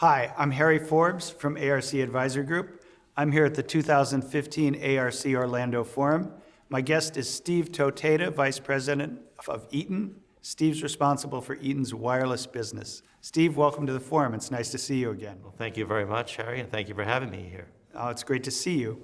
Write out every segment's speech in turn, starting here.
Hi, I'm Harry Forbes from ARC Advisory Group. I'm here at the 2015 ARC Orlando Forum. My guest is Steve Toteda, Vice President of Eaton. Steve's responsible for Eaton's wireless business. Steve, welcome to the forum. It's nice to see you again. Well, thank you very much, Harry, and thank you for having me here. Oh, it's great to see you.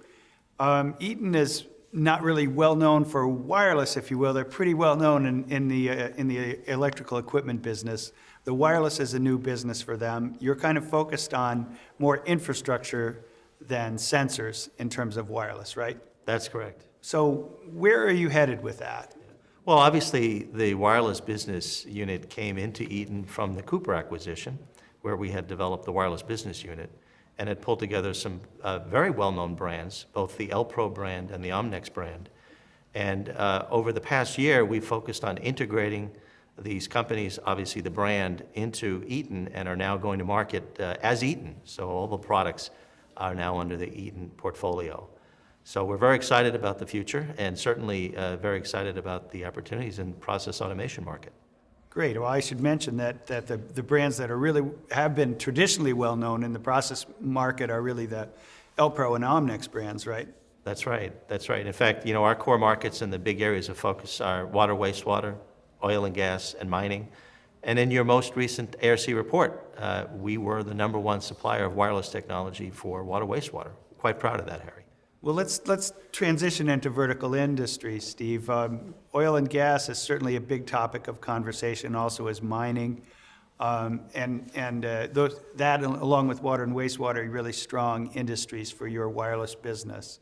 Eaton is not really well known for wireless, if you will. They're pretty well known in the electrical equipment business. The wireless is a new business for them. You're kind of focused on more infrastructure than sensors in terms of wireless, right? That's correct. So where are you headed with that? Well, obviously, the wireless business unit came into Eaton from the Cooper acquisition, where we had developed the wireless business unit, and had pulled together some very well-known brands, both the L-Pro brand and the Omnex brand. And over the past year, we focused on integrating these companies, obviously the brand, into Eaton, and are now going to market as Eaton. So all the products are now under the Eaton portfolio. So we're very excited about the future, and certainly very excited about the opportunities in the process automation market. Great. Well, I should mention that the brands that are really have been traditionally well known in the process market are really the L-Pro and Omnex brands, right? That's right. That's right. In fact, you know, our core markets and the big areas of focus are water, wastewater, oil and gas, and mining. And in your most recent ARC report, we were the #1 supplier of wireless technology for water, wastewater. Quite proud of that, Harry. Well, let's transition into vertical industry, Steve. Oil and gas is certainly a big topic of conversation, also is mining. That, along with water and wastewater, are really strong industries for your wireless business.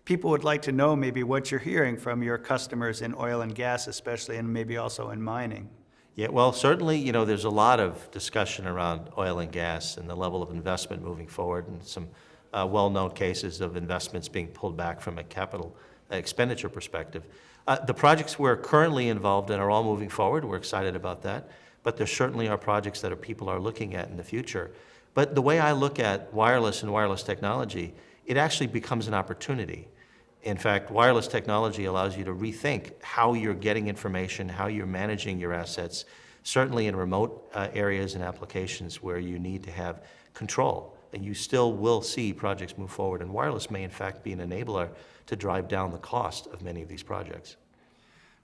People would like to know maybe what you're hearing from your customers in oil and gas, especially, and maybe also in mining. Yeah, well, certainly, you know, there's a lot of discussion around oil and gas and the level of investment moving forward, and some well-known cases of investments being pulled back from a capital expenditure perspective. The projects we're currently involved in are all moving forward. We're excited about that. But there certainly are projects that people are looking at in the future. But the way I look at wireless and wireless technology, it actually becomes an opportunity. In fact, wireless technology allows you to rethink how you're getting information, how you're managing your assets, certainly in remote areas and applications where you need to have control. And you still will see projects move forward, and wireless may in fact be an enabler to drive down the cost of many of these projects.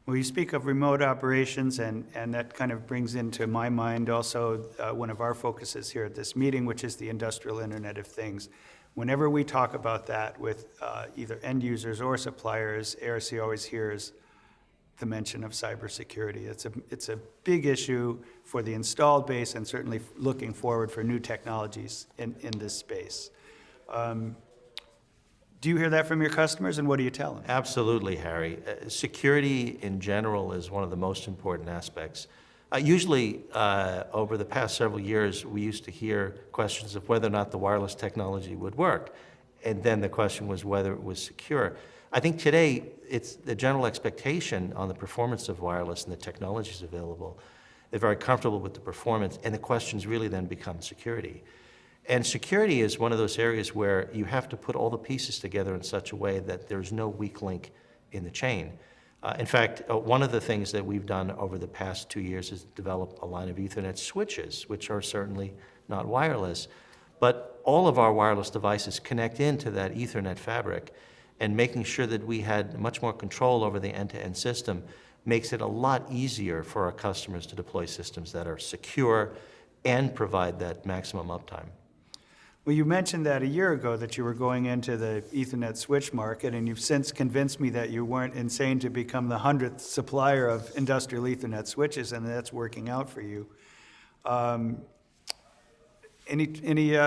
Well, you speak of remote operations, and that kind of brings into my mind also one of our focuses here at this meeting, which is the industrial Internet of Things. Whenever we talk about that with either end users or suppliers, ARC always hears the mention of cybersecurity. It's a big issue for the installed base, and certainly looking forward for new technologies in this space. Do you hear that from your customers, and what do you tell them? Absolutely, Harry. Security in general is one of the most important aspects. Usually, over the past several years, we used to hear questions of whether or not the wireless technology would work, and then the question was whether it was secure. I think today, it's the general expectation on the performance of wireless and the technologies available. They're very comfortable with the performance, and the questions really then become security. And security is one of those areas where you have to put all the pieces together in such a way that there's no weak link in the chain. In fact, one of the things that we've done over the past 2 years is develop a line of Ethernet switches, which are certainly not wireless, but all of our wireless devices connect into that Ethernet fabric, and making sure that we had much more control over the end-to-end system makes it a lot easier for our customers to deploy systems that are secure and provide that maximum uptime. Well, you mentioned that a year ago that you were going into the Ethernet switch market, and you've since convinced me that you weren't insane to become the 100th supplier of industrial Ethernet switches, and that's working out for you. Any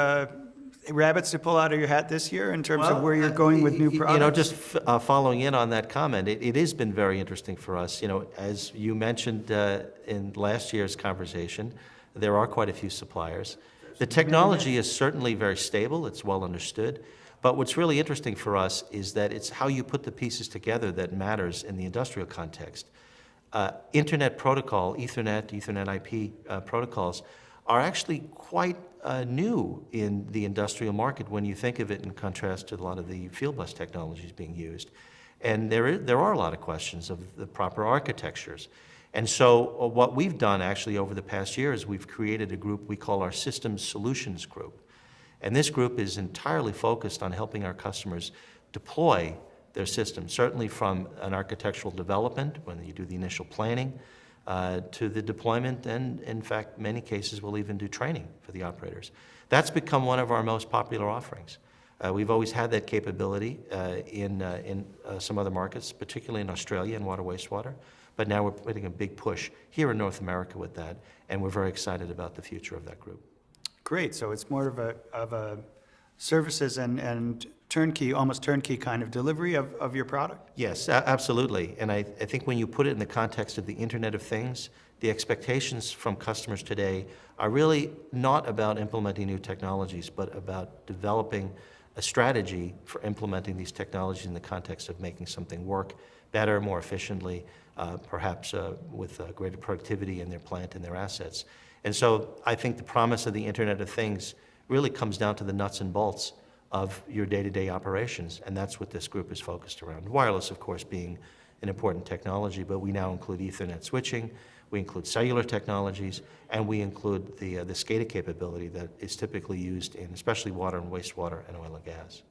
rabbits to pull out of your hat this year in terms of where you're going with new products? You know, just following in on that comment, it has been very interesting for us. You know, as you mentioned in last year's conversation, there are quite a few suppliers. The technology is certainly very stable, it's well understood, but what's really interesting for us is that it's how you put the pieces together that matters in the industrial context. Internet protocol, Ethernet IP protocols are actually quite new in the industrial market when you think of it in contrast to a lot of the field bus technologies being used. And there are a lot of questions of the proper architectures. And so what we've done actually over the past year is we've created a group we call our Systems Solutions Group. And this group is entirely focused on helping our customers deploy their systems, certainly from an architectural development, when you do the initial planning, to the deployment, and in fact, many cases we'll even do training for the operators. That's become one of our most popular offerings. We've always had that capability in some other markets, particularly in Australia in water wastewater, but now we're putting a big push here in North America with that, and we're very excited about the future of that group. Great, so it's more of a services and turnkey, almost turnkey kind of delivery of your product? Yes, absolutely. And I think when you put it in the context of the Internet of Things, the expectations from customers today are really not about implementing new technologies, but about developing a strategy for implementing these technologies in the context of making something work better, more efficiently, perhaps with greater productivity in their plant and their assets. And so I think the promise of the Internet of Things really comes down to the nuts and bolts of your day-to-day operations, and that's what this group is focused around. Wireless, of course, being an important technology, but we now include Ethernet switching, we include cellular technologies, and we include the SCADA capability that is typically used in especially water and wastewater and oil and gas.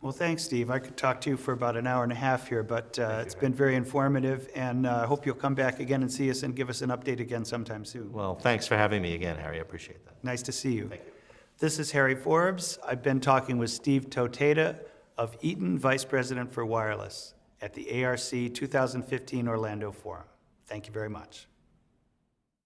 Well, thanks, Steve. I could talk to you for about an hour and a half here, but it's been very informative, and I hope you'll come back again and see us and give us an update again sometime soon. Well, thanks for having me again, Harry. I appreciate that. Nice to see you. Thank you. This is Harry Forbes. I've been talking with Steve Toteda of Eaton, Vice President for Wireless at the ARC 2015 Orlando Forum. Thank you very much.